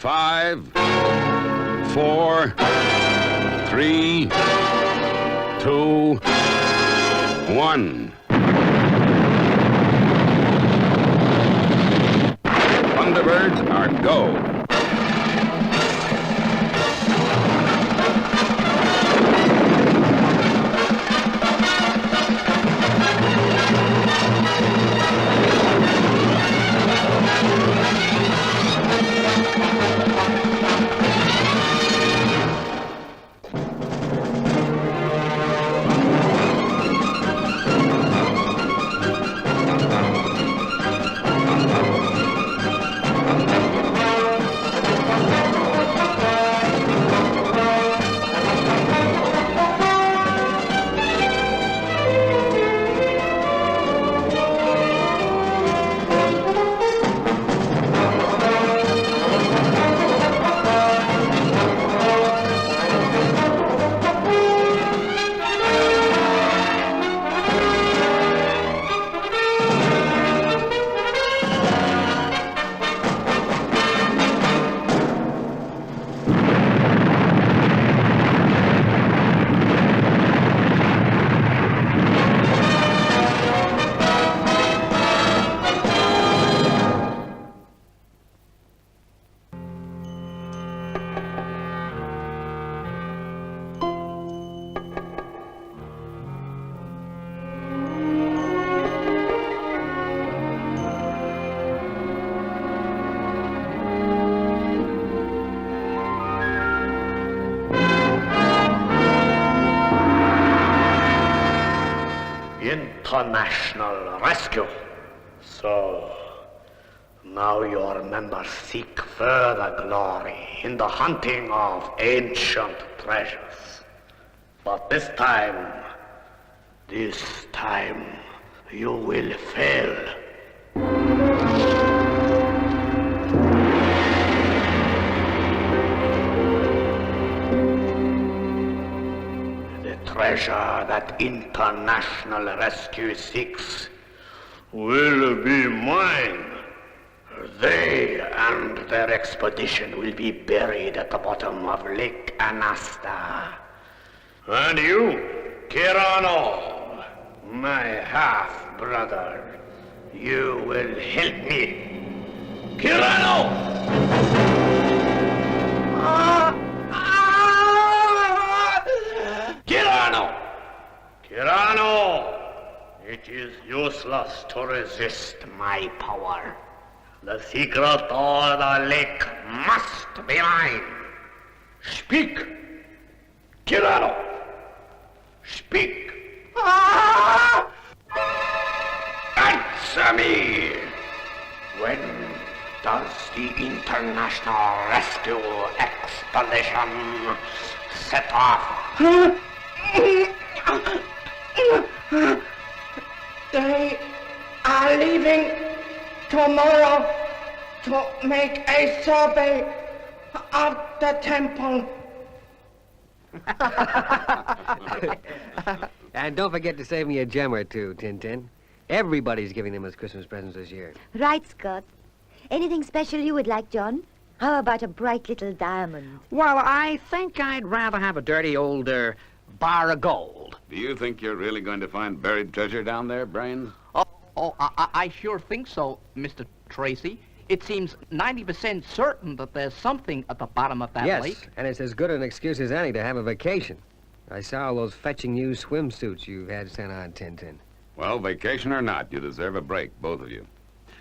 5, 4, 3, 2, 1. Thunderbirds are go. International rescue. So, now your members seek further glory in the hunting of ancient treasures. But this time, you will fail. Treasure that international rescue seeks will be mine. They and their expedition will be buried at the bottom of Lake Anasta. And you, Kirano, my half-brother, you will help me. Kirano! Kirano! It is useless to resist my power. The secret of the lake must be mine. Speak! Kirano! Speak! Answer me! When does the International Rescue Expedition set off? They are leaving tomorrow to make a survey of the temple. And don't forget to save me a gem or two, Tintin. Everybody's giving them as Christmas presents this year. Right, Scott. Anything special you would like, John? How about a bright little diamond? Well, I think I'd rather have a dirty old, bar of gold. Do you think you're really going to find buried treasure down there, Brains? I sure think so, Mr. Tracy. It seems 90% certain that there's something at the bottom of that lake. Yes, and it's as good an excuse as any to have a vacation. I saw all those fetching new swimsuits you've had sent on, Tintin. Well, vacation or not, you deserve a break, both of you.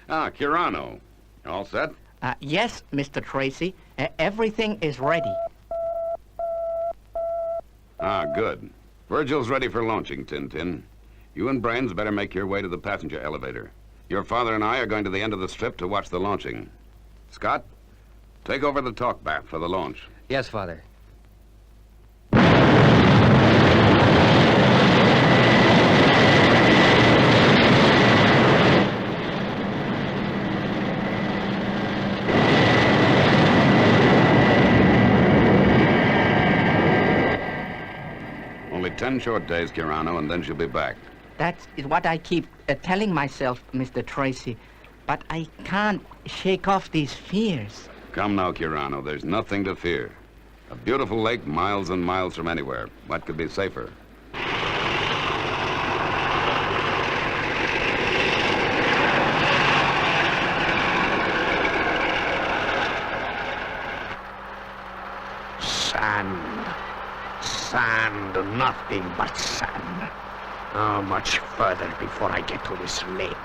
Kirano, all set? Yes, Mr. Tracy. Everything is ready. Good. Virgil's ready for launching, Tintin. You and Brains better make your way to the passenger elevator. Your father and I are going to the end of the strip to watch the launching. Scott, take over the talk back for the launch. Yes, Father. Only 10 short days, Kirano, and then she'll be back. That is what I keep telling myself, Mr. Tracy. But I can't shake off these fears. Come now, Kirano. There's nothing to fear. A beautiful lake miles and miles from anywhere. What could be safer? Sand. Sand, nothing but sand. How much further before I get to this lake?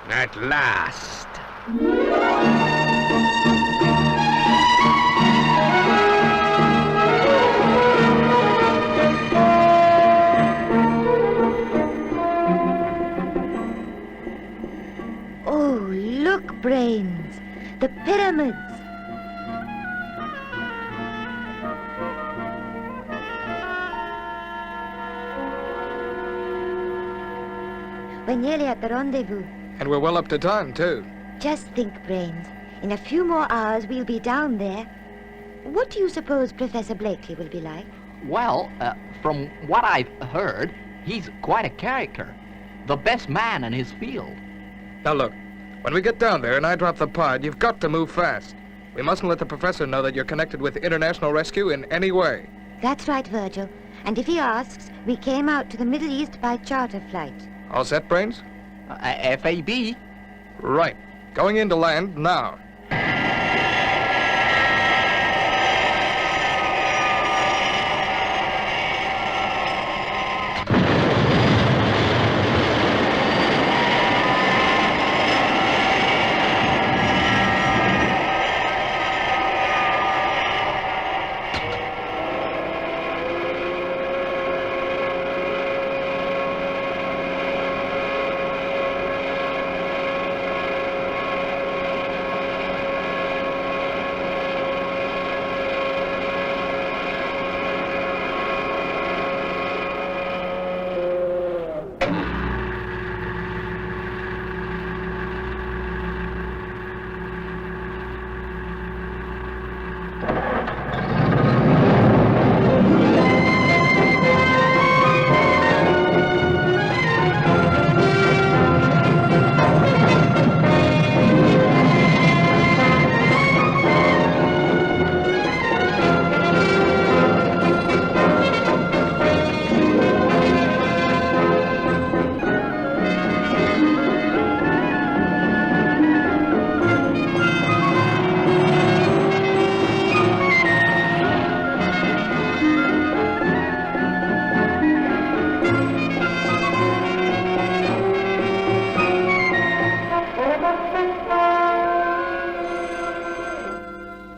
At last. Oh, look, Brains. The pyramids. We're nearly at the rendezvous. And we're well up to time, too. Just think, Brains. In a few more hours, we'll be down there. What do you suppose Professor Blakely will be like? Well, from what I've heard, he's quite a character. The best man in his field. Now look, when we get down there and I drop the pod, you've got to move fast. We mustn't let the professor know that you're connected with international rescue in any way. That's right, Virgil. And if he asks, we came out to the Middle East by charter flight. All set, Brains? FAB. Right. Going in to land now.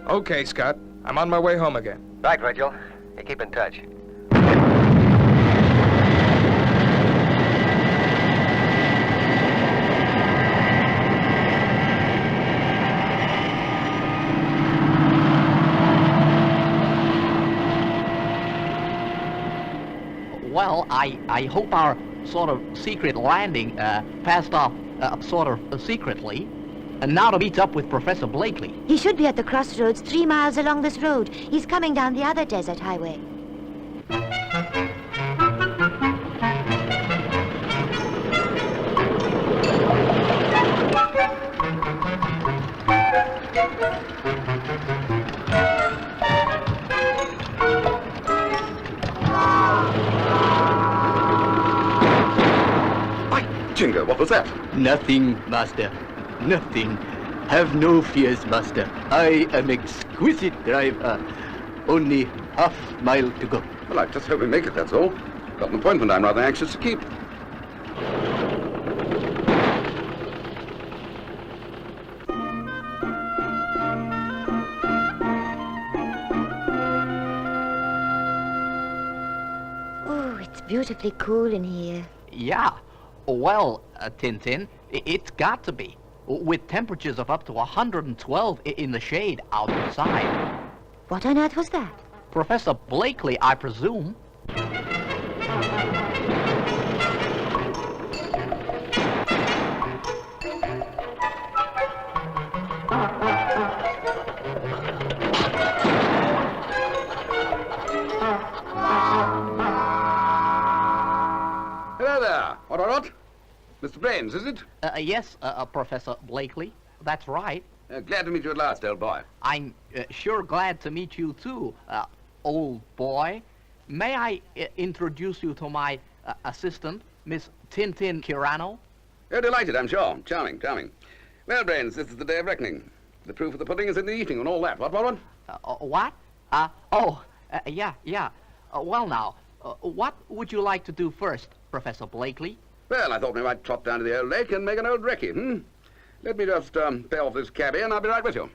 Okay, Scott. I'm on my way home again. Right, Virgil. You keep in touch. Well, I hope our sort of secret landing passed off sort of secretly. And now to meet up with Professor Blakely. He should be at the crossroads 3 miles along this road. He's coming down the other desert highway. Jingo, what was that? Nothing, Master. Nothing. Have no fears, Master. I am exquisite driver. Only half-mile to go. Well, I just hope we make it, that's all. Got an appointment I'm rather anxious to keep. Oh, it's beautifully cool in here. Yeah. Well, Tintin, it's got to be. With temperatures of up to 112 in the shade outside. What on earth was that? Professor Blakely, I presume. What? Mr. Brains, is it? Yes, Professor Blakely. That's right. Glad to meet you at last, old boy. I'm sure glad to meet you too, old boy. May I introduce you to my assistant, Miss Tintin Kirano? Oh, delighted, I'm sure. Charming, charming. Well, Brains, this is the day of reckoning. The proof of the pudding is in the eating and all that. What? What? Yeah. Well, now, what would you like to do first, Professor Blakely? Well, I thought we might trot down to the old lake and make an old recce, Let me just pay off this cabbie and I'll be right with you.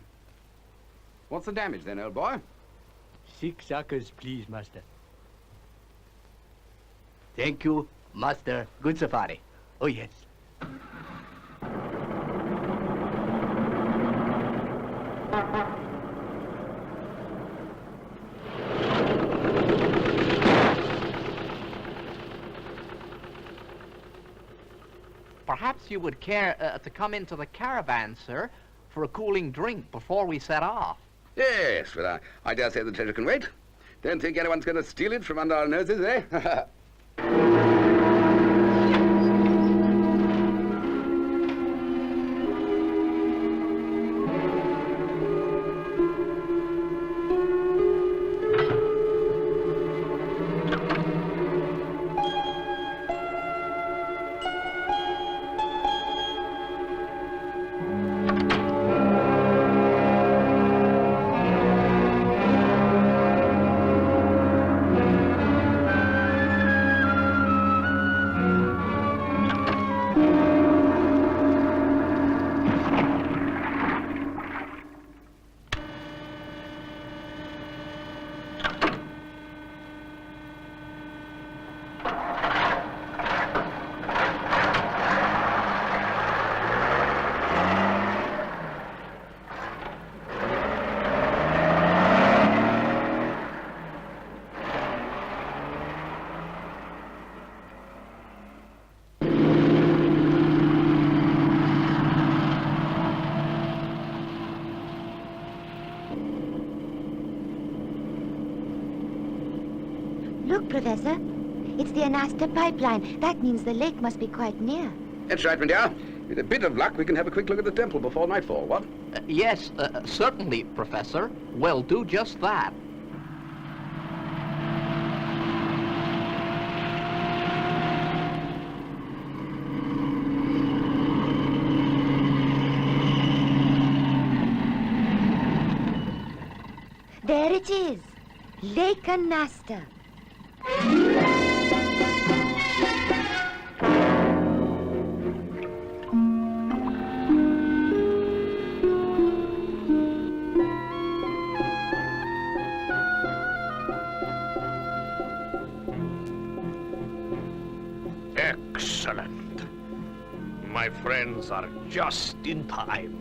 What's the damage then, old boy? 6 acres, please, master. Thank you, master. Good safari. Oh, yes. Perhaps you would care to come into the caravan, sir, for a cooling drink before we set off. Yes, but I dare say the treasure can wait. Don't think anyone's going to steal it from under our noses, eh? Look, Professor. It's the Anasta pipeline. That means the lake must be quite near. That's right, my dear. With a bit of luck, we can have a quick look at the temple before nightfall, what? Yes, certainly, Professor. We'll do just that. There it is. Lake Anasta. Excellent. My friends are just in time.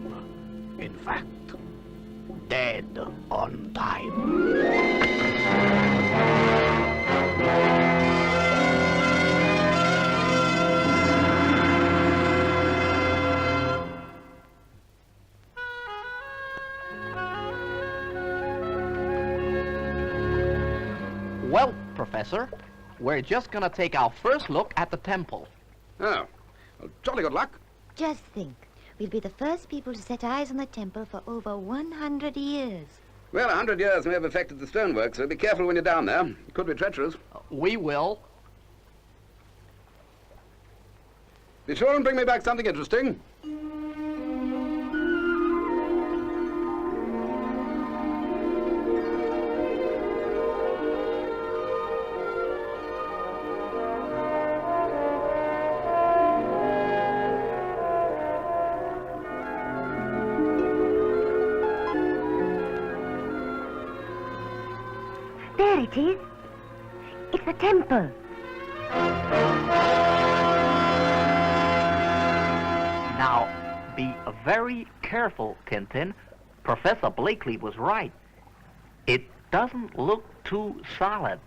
In fact, dead on time. Well, Professor, we're just gonna take our first look at the temple. Oh, well, jolly good luck. Just think. We'll be the first people to set eyes on the temple for over 100 years. Well, 100 years may have affected the stonework, so be careful when you're down there. It could be treacherous. We will. Be sure and bring me back something interesting. There it is. It's the temple. Now, be very careful, Tintin. Professor Blakely was right. It doesn't look too solid.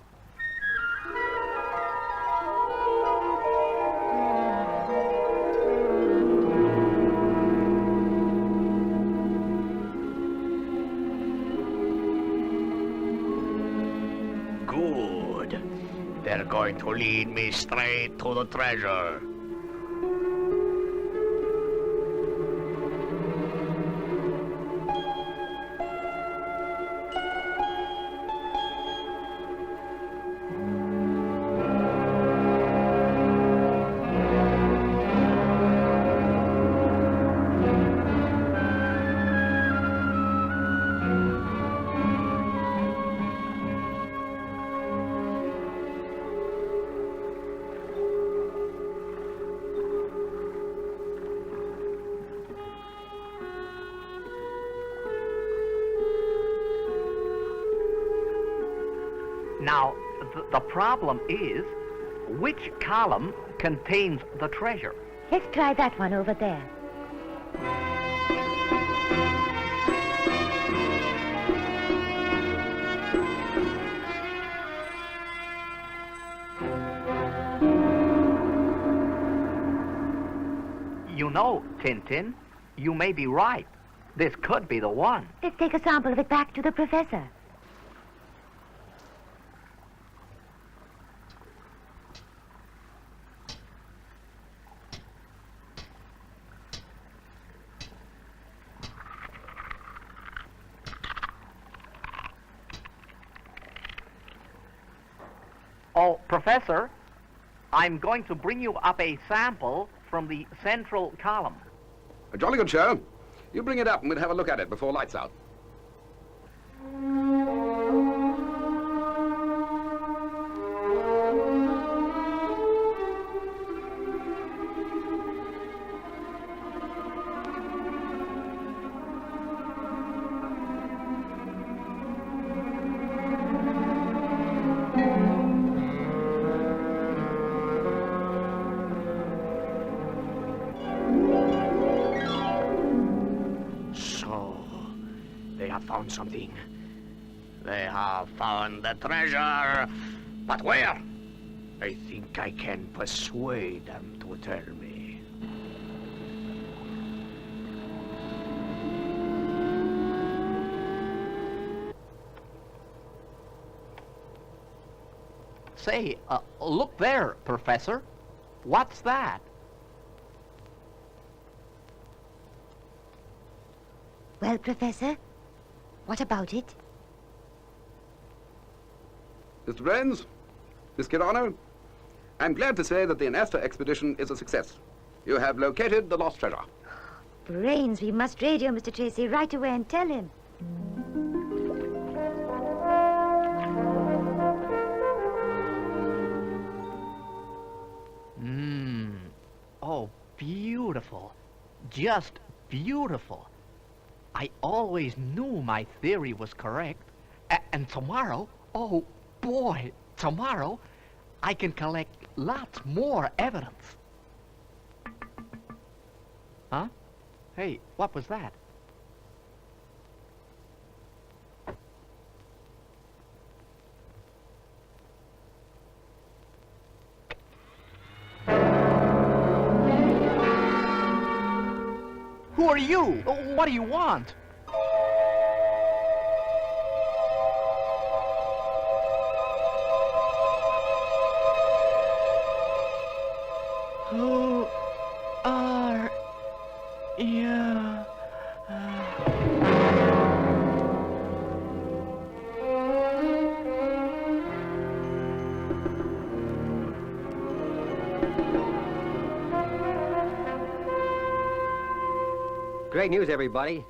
Good. They're going to lead me straight to the treasure. Now, the problem is, which column contains the treasure? Let's try that one over there. You know, Tintin, you may be right. This could be the one. Let's take a sample of it back to the professor. Oh, Professor, I'm going to bring you up a sample from the central column. A jolly good show. You bring it up and we'll have a look at it before lights out. So, they have found something. They have found the treasure. But where? I think I can persuade them to tell me. Say, look there, Professor. What's that? Well, Professor, what about it? Mr. Brains, Miss Kirano, I'm glad to say that the Anastra expedition is a success. You have located the lost treasure. Brains, we must radio Mr. Tracy right away and tell him. Oh, beautiful. Just beautiful. I always knew my theory was correct. And tomorrow, oh boy, tomorrow, I can collect lots more evidence. Huh? Hey, what was that? Who are you? What do you want? Who are you? Great news, everybody.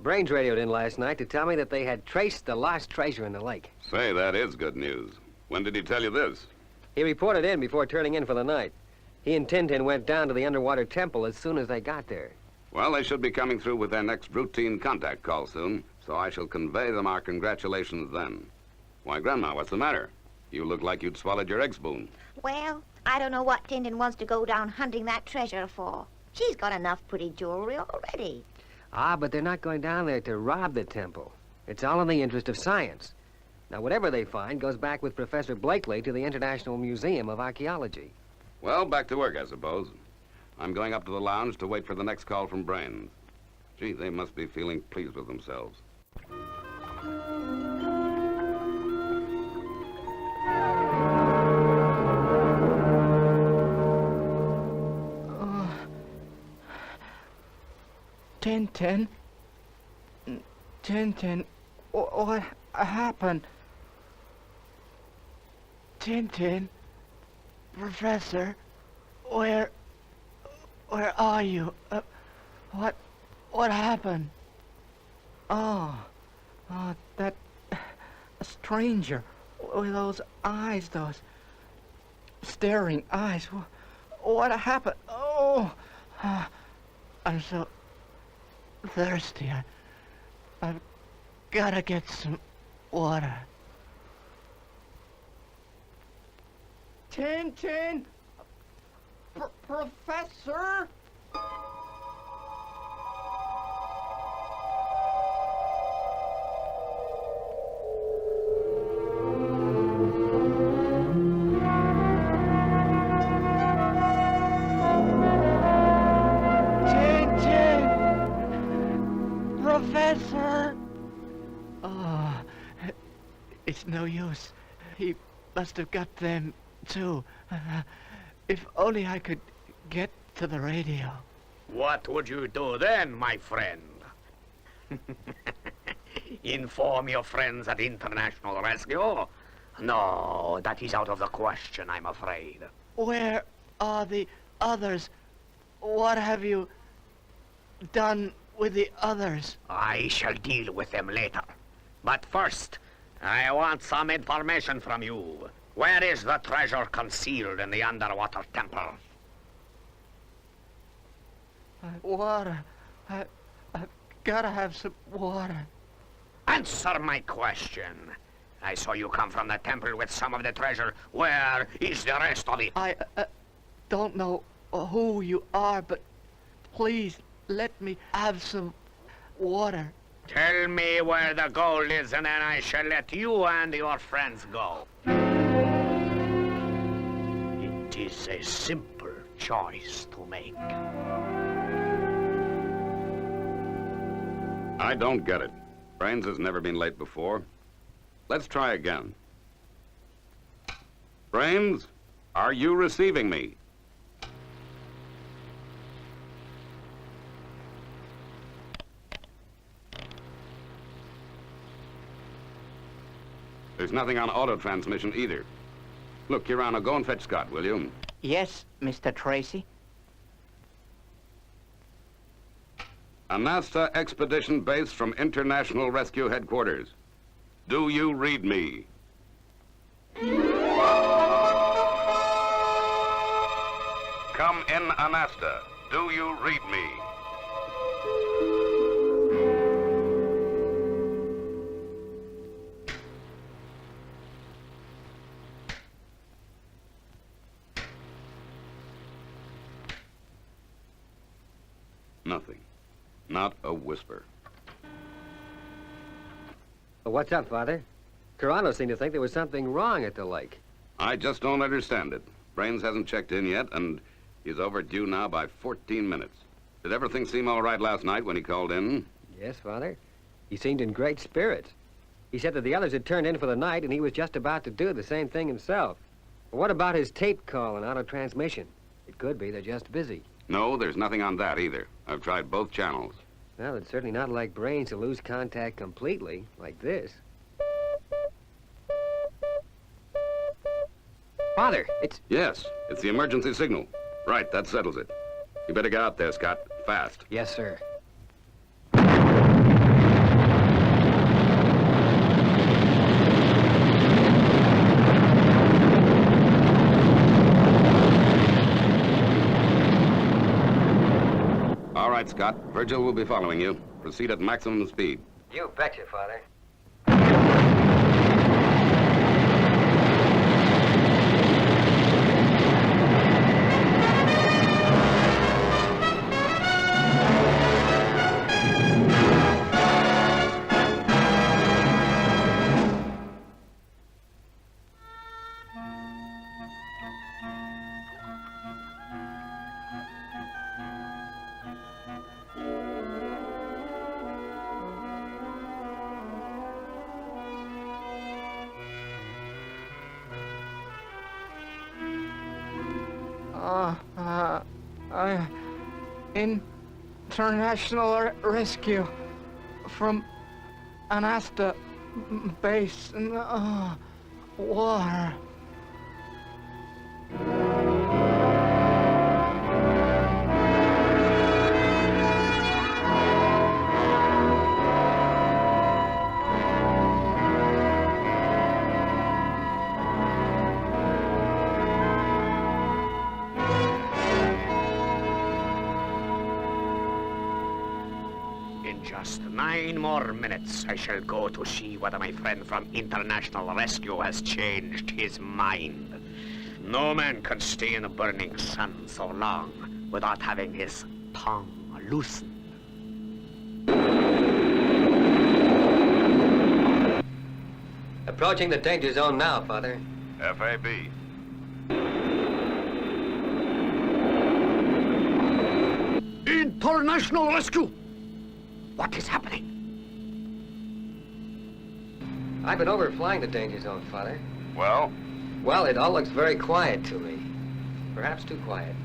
Brains radioed in last night to tell me that they had traced the lost treasure in the lake. Say, that is good news. When did he tell you this? He reported in before turning in for the night. He and Tintin went down to the underwater temple as soon as they got there. Well, they should be coming through with their next routine contact call soon, so I shall convey them our congratulations then. Why, Grandma, what's the matter? You look like you'd swallowed your egg spoon. Well, I don't know what Tintin wants to go down hunting that treasure for. She's got enough pretty jewelry already. Ah, but they're not going down there to rob the temple. It's all in the interest of science. Now, whatever they find goes back with Professor Blakely to the International Museum of Archaeology. Well, back to work, I suppose. I'm going up to the lounge to wait for the next call from Brains. Gee, they must be feeling pleased with themselves. Tintin? Tintin, what happened? Tintin? Professor, where are you? What happened? Oh, that stranger with those eyes, those staring eyes. What happened? Oh, I'm so thirsty. I've got to get some water. Tintin! Professor? Tintin! Professor! Oh, it's no use. He must have got them, too. If only I could get to the radio. What would you do then, my friend? Inform your friends at International Rescue? No, that is out of the question, I'm afraid. Where are the others? What have you done with the others? I shall deal with them later. But first, I want some information from you. Where is the treasure concealed in the underwater temple? Water. I've gotta have some water. Answer my question. I saw you come from the temple with some of the treasure. Where is the rest of it? I don't know who you are, but please let me have some water. Tell me where the gold is, and then I shall let you and your friends go. It is a simple choice to make. I don't get it. Brains has never been late before. Let's try again. Brains, are you receiving me? There's nothing on auto transmission either. Look, Kirano, go and fetch Scott, will you? Yes, Mr. Tracy. A NASA expedition base from International Rescue Headquarters. Do you read me? Come in, Anasta. Do you read me? Nothing. Not a whisper. Well, what's up, Father? Carano seemed to think there was something wrong at the lake. I just don't understand it. Brains hasn't checked in yet, and he's overdue now by 14 minutes. Did everything seem all right last night when he called in? Yes, Father. He seemed in great spirits. He said that the others had turned in for the night, and he was just about to do the same thing himself. But what about his tape call and auto-transmission? It could be they're just busy. No, there's nothing on that either. I've tried both channels. Well, it's certainly not like Brains to lose contact completely, like this. Father, it's... Yes, it's the emergency signal. Right, that settles it. You better get out there, Scott. Fast. Yes, sir. All right, Scott. Virgil will be following you. Proceed at maximum speed. You betcha, Father. International rescue from Anasta base. Water. In just 9 more minutes, I shall go to see whether my friend from International Rescue has changed his mind. No man can stay in a burning sun so long without having his tongue loosened. Approaching the danger zone now, Father. FAB. International rescue! What is happening? I've been overflying the danger zone, Father. Well, Well, it all looks very quiet to me. Perhaps too quiet.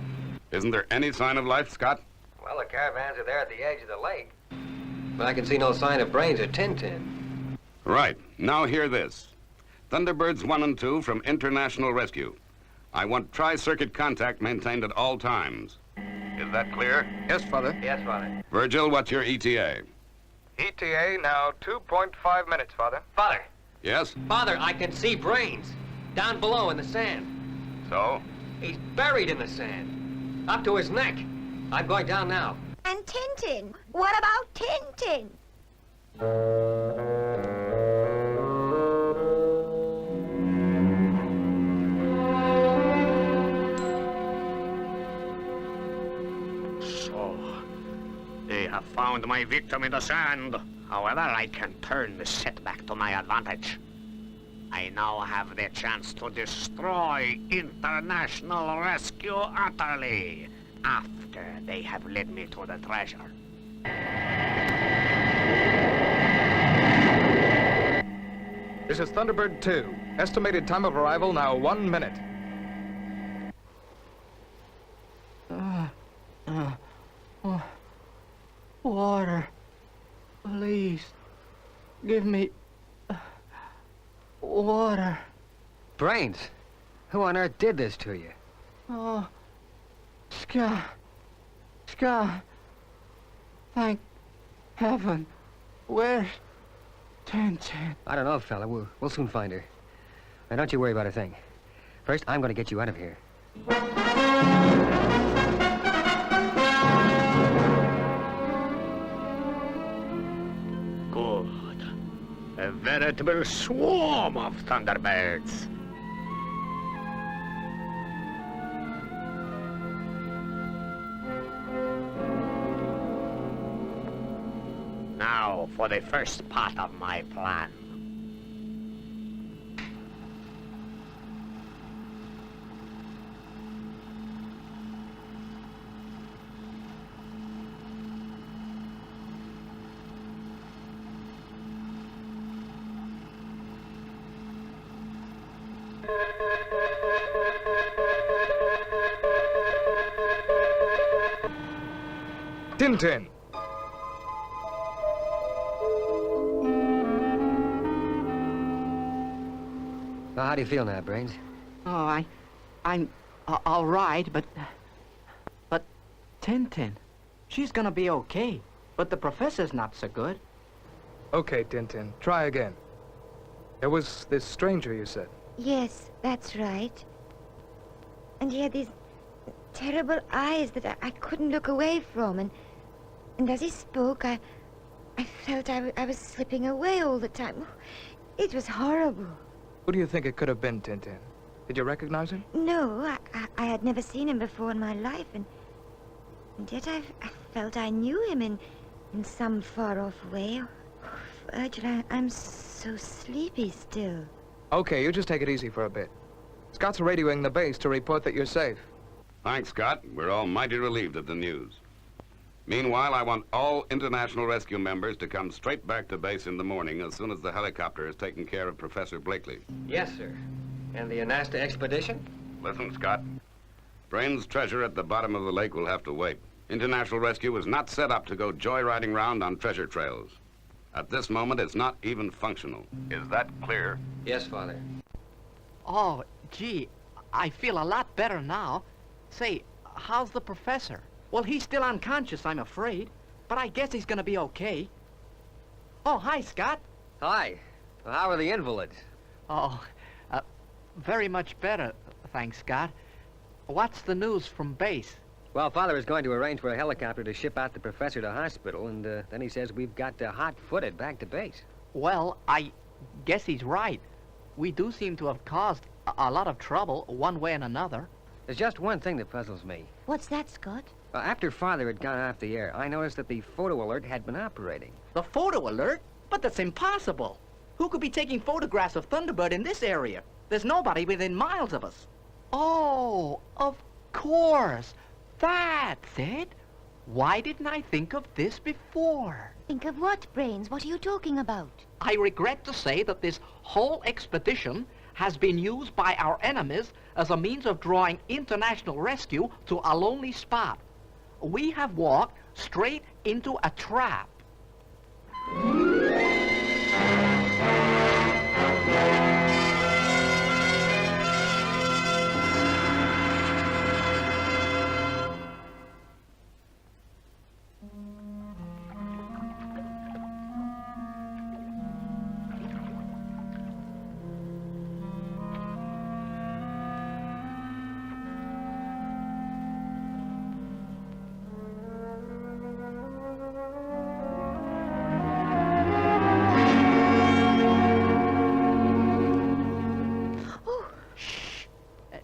isn't there any sign of life, Scott? Well, the caravans are there at the edge of the lake. But I can see no sign of Brains or Tintin. Right. Now hear this. Thunderbirds 1 and 2 from International Rescue. I want tri-circuit contact maintained at all times. Is that clear? Yes, Father. Yes, Father. Virgil, what's your ETA? ETA now 2.5 minutes, Father. Father! Yes? Father, I can see Brains. Down below in the sand. So? He's buried in the sand. Up to his neck. I'm going down now. And Tintin? What about Tintin? So, they have found my victim in the sand. However, I can turn the setback to my advantage. I now have the chance to destroy International Rescue utterly after they have led me to the treasure. This is Thunderbird 2. Estimated time of arrival now 1 minute. Water. Please. Give me... water. Brains? Who on earth did this to you? Oh. Scott. Scott. Thank heaven. Where's Tintin? I don't know, fella. We'll soon find her. Now, don't you worry about a thing. First, I'm going to get you out of here. Good. A veritable swarm of Thunderbirds. Now for the first part of my plan. Tintin! Well, how do you feel now, Brains? Oh, I'm all right, but Tintin, she's gonna be okay. But the professor's not so good. Okay, Tintin. Try again. There was this stranger you said. Yes, that's right. And he had these terrible eyes that I couldn't look away from. And as he spoke, I felt I was slipping away all the time. It was horrible. Who do you think it could have been, Tintin? Did you recognize him? No, I had never seen him before in my life, and yet I felt I knew him in some far-off way. Oh, Virgil, I'm so sleepy still. Okay, you just take it easy for a bit. Scott's radioing the base to report that you're safe. Thanks, Scott. We're all mighty relieved at the news. Meanwhile, I want all International Rescue members to come straight back to base in the morning as soon as the helicopter has taken care of Professor Blakely. Yes, sir. And the Anasta expedition? Listen, Scott. Brain's treasure at the bottom of the lake will have to wait. International Rescue was not set up to go joyriding round on treasure trails. At this moment, it's not even functional. Is that clear? Yes, Father. Oh, gee, I feel a lot better now. Say, how's the professor? Well, he's still unconscious, I'm afraid. But I guess he's gonna be okay. Oh, hi, Scott. Hi. Well, how are the invalids? Oh, very much better, thanks, Scott. What's the news from base? Well, Father is going to arrange for a helicopter to ship out the professor to hospital, and then he says we've got hot-footed back to base. Well, I guess he's right. We do seem to have caused a lot of trouble, one way and another. There's just one thing that puzzles me. What's that, Scott? After Father had gone off the air, I noticed that the photo alert had been operating. The photo alert? But that's impossible. Who could be taking photographs of Thunderbird in this area? There's nobody within miles of us. Oh, of course. That's it. Why didn't I think of this before? Think of what, Brains? What are you talking about? I regret to say that this whole expedition has been used by our enemies as a means of drawing international rescue to a lonely spot. We have walked straight into a trap.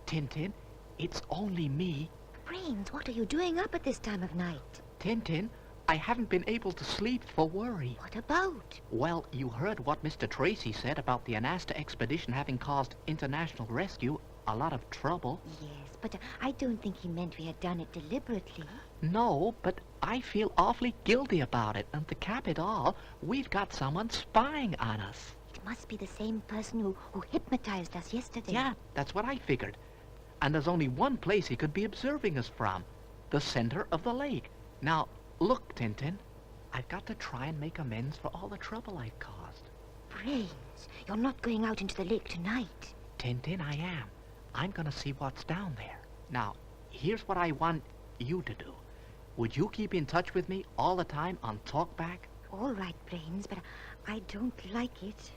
Tintin, it's only me. Brains, what are you doing up at this time of night? Tintin, I haven't been able to sleep for worry. What about? Well, you heard what Mr. Tracy said about the Anasta expedition having caused international rescue a lot of trouble. Yes, but I don't think he meant we had done it deliberately. No, but I feel awfully guilty about it, and to cap it all, we've got someone spying on us. It must be the same person who hypnotized us yesterday. Yeah, that's what I figured. And there's only one place he could be observing us from, the center of the lake. Now, look, Tintin, I've got to try and make amends for all the trouble I've caused. Brains, you're not going out into the lake tonight. Tintin, I am. I'm gonna see what's down there. Now, here's what I want you to do. Would you keep in touch with me all the time on Talkback? All right, Brains, but I don't like it.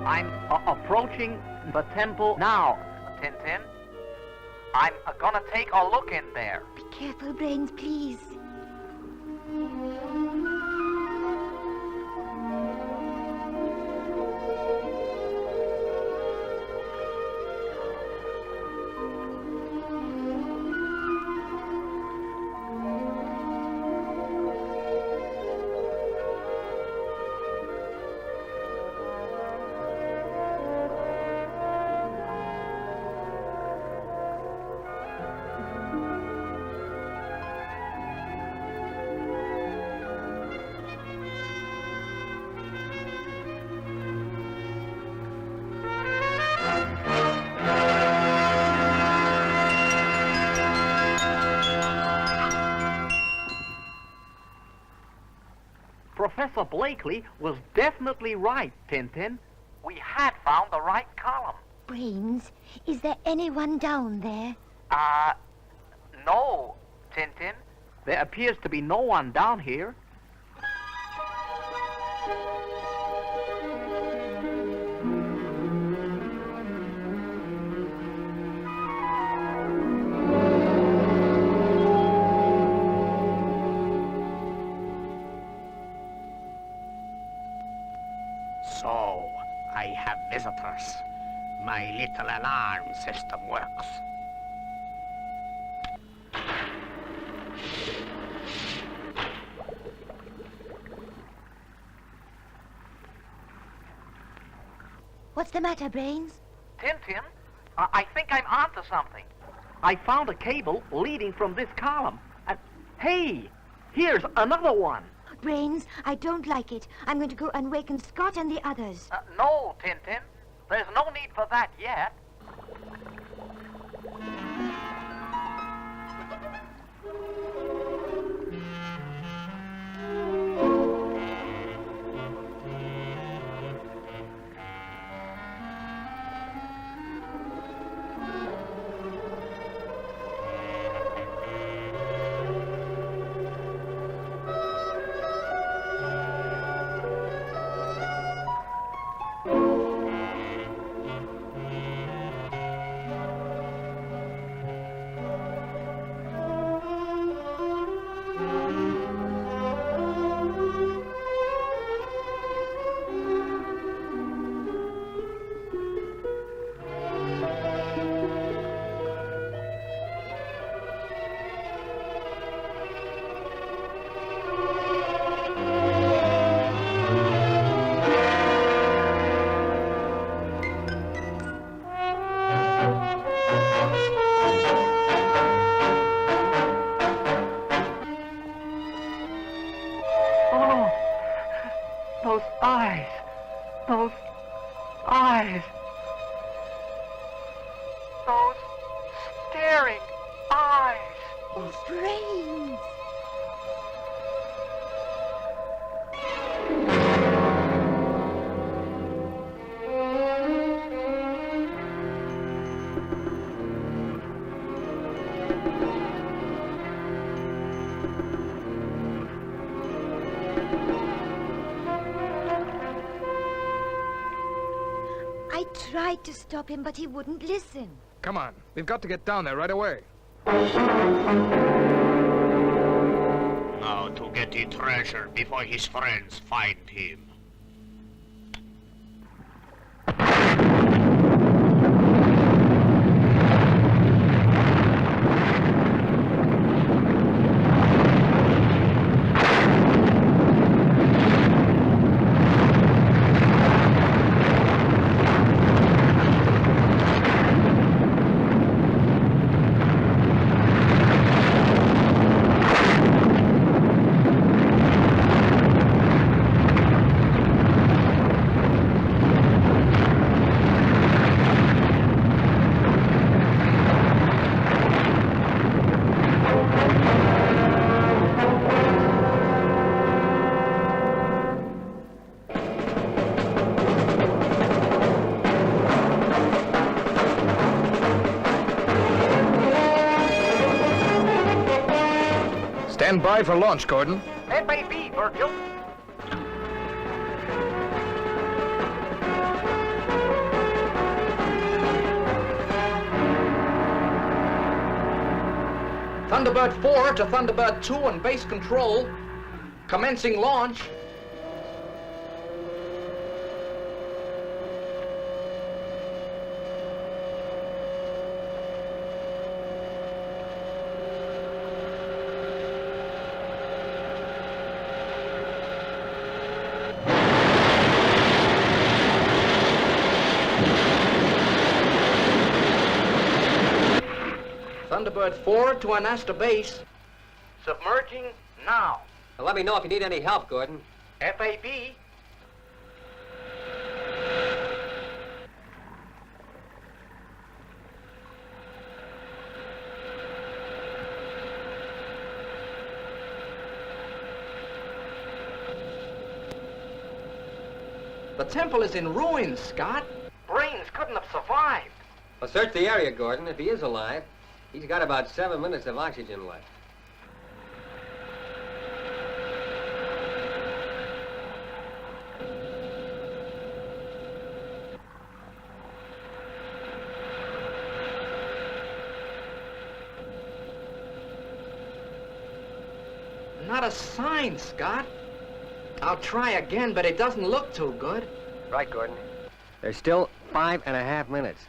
I'm approaching the temple now, Tintin. I'm gonna take a look in there. Be careful, Brains, please. Professor Blakely was definitely right, Tintin. We had found the right column. Brains, is there anyone down there? No, Tintin. There appears to be no one down here. So, I have visitors. My little alarm system works. What's the matter, Brains? Tintin, I think I'm onto something. I found a cable leading from this column. And, hey, here's another one. Brains, I don't like it. I'm going to go and waken Scott and the others. No, Tintin. There's no need for that yet. tried to stop him, but he wouldn't listen. Come on. We've got to get down there right away. Now to get the treasure before his friends find him. Stand by for launch, Gordon. That may be, Virgil. Thunderbird 4 to Thunderbird 2 on base control. Commencing launch. Thunderbird 4 to Anasta base. Submerging now. Now, let me know if you need any help, Gordon. FAB. The temple is in ruins, Scott. Brains couldn't have survived. Well, search the area, Gordon. If he is alive, he's got about 7 minutes of oxygen left. Not a sign, Scott. I'll try again, but it doesn't look too good. Right, Gordon. There's still 5.5 minutes.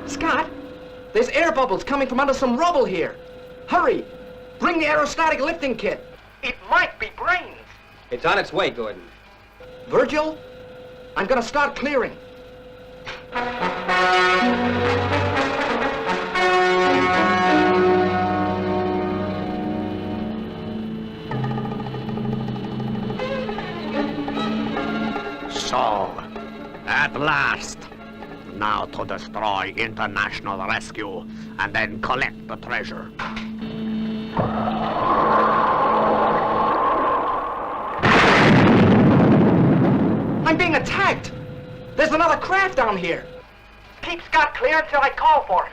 Scott, there's air bubbles coming from under some rubble here. Hurry! Bring the aerostatic lifting kit. It might be brains. It's on its way, Gordon. Virgil, I'm gonna start clearing. So, at last. Now to destroy international rescue and then collect the treasure. I'm being attacked. There's another craft down here. Keep Scott clear until I call for him.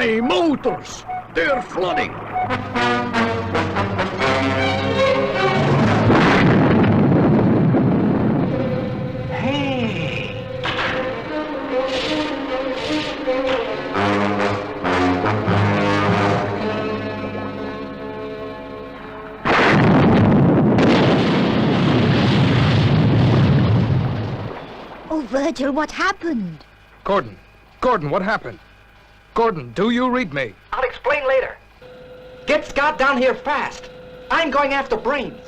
My motors! They're flooding! Hey! Oh, Virgil, what happened? Gordon. Gordon, what happened? Gordon, do you read me? I'll explain later. Get Scott down here fast. I'm going after Brains.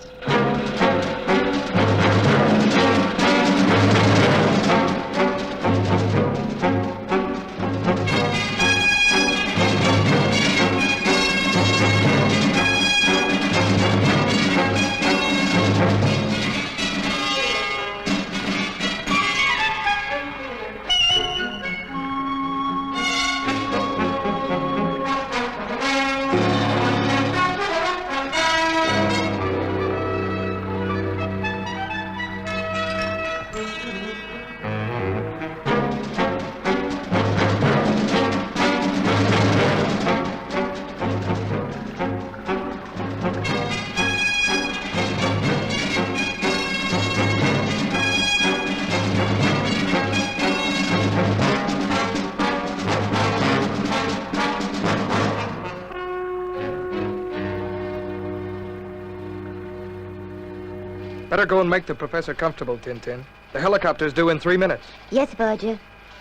Better go and make the professor comfortable, Tintin. The helicopter's due in 3 minutes. Yes, Virgil.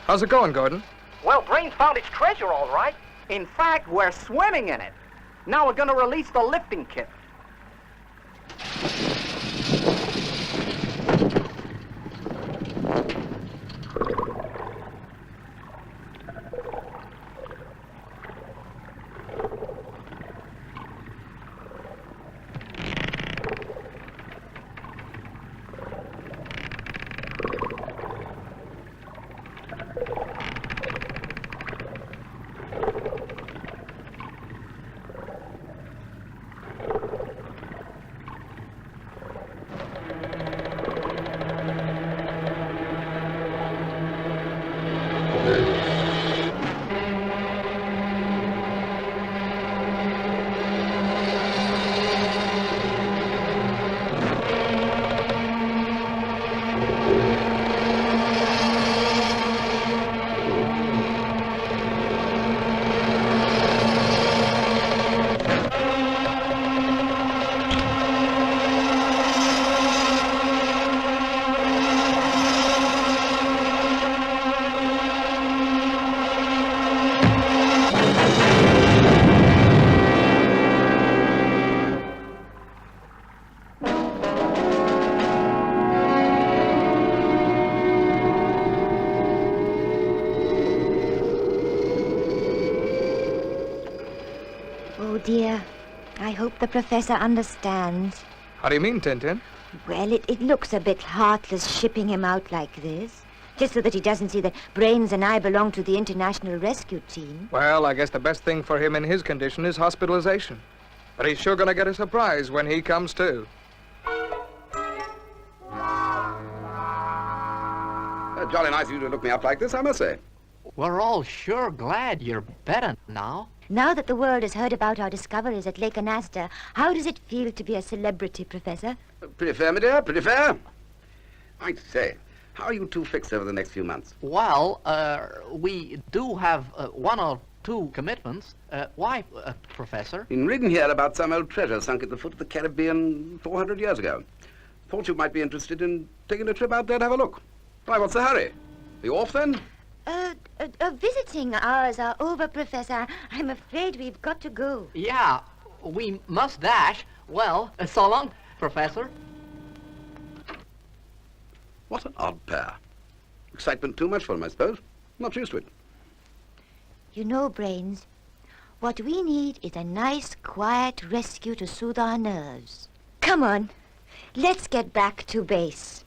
How's it going, Gordon? Well, Brains found its treasure, all right. In fact, we're swimming in it. Now we're gonna release the lifting kit. Oh, dear. I hope the professor understands. How do you mean, Tintin? Well, it looks a bit heartless shipping him out like this. Just so that he doesn't see that Brains and I belong to the International Rescue Team. Well, I guess the best thing for him in his condition is hospitalization. But he's sure gonna get a surprise when he comes to. Jolly nice of you to look me up like this, I must say. We're all sure glad you're better now. Now that the world has heard about our discoveries at Lake Anasta, how does it feel to be a celebrity, Professor? Pretty fair, my dear, pretty fair. I say, how are you two fixed over the next few months? Well, we do have 1 or 2 commitments. Why, Professor? Been reading here about some old treasure sunk at the foot of the Caribbean 400 years ago. Thought you might be interested in taking a trip out there to have a look. Why, what's the hurry? Are you off then? Visiting hours are over, Professor. I'm afraid we've got to go. Yeah, we must dash. Well, so long, Professor. What an odd pair. Excitement too much for them, I suppose. Not used to it. You know, Brains, what we need is a nice, quiet rescue to soothe our nerves. Come on, let's get back to base.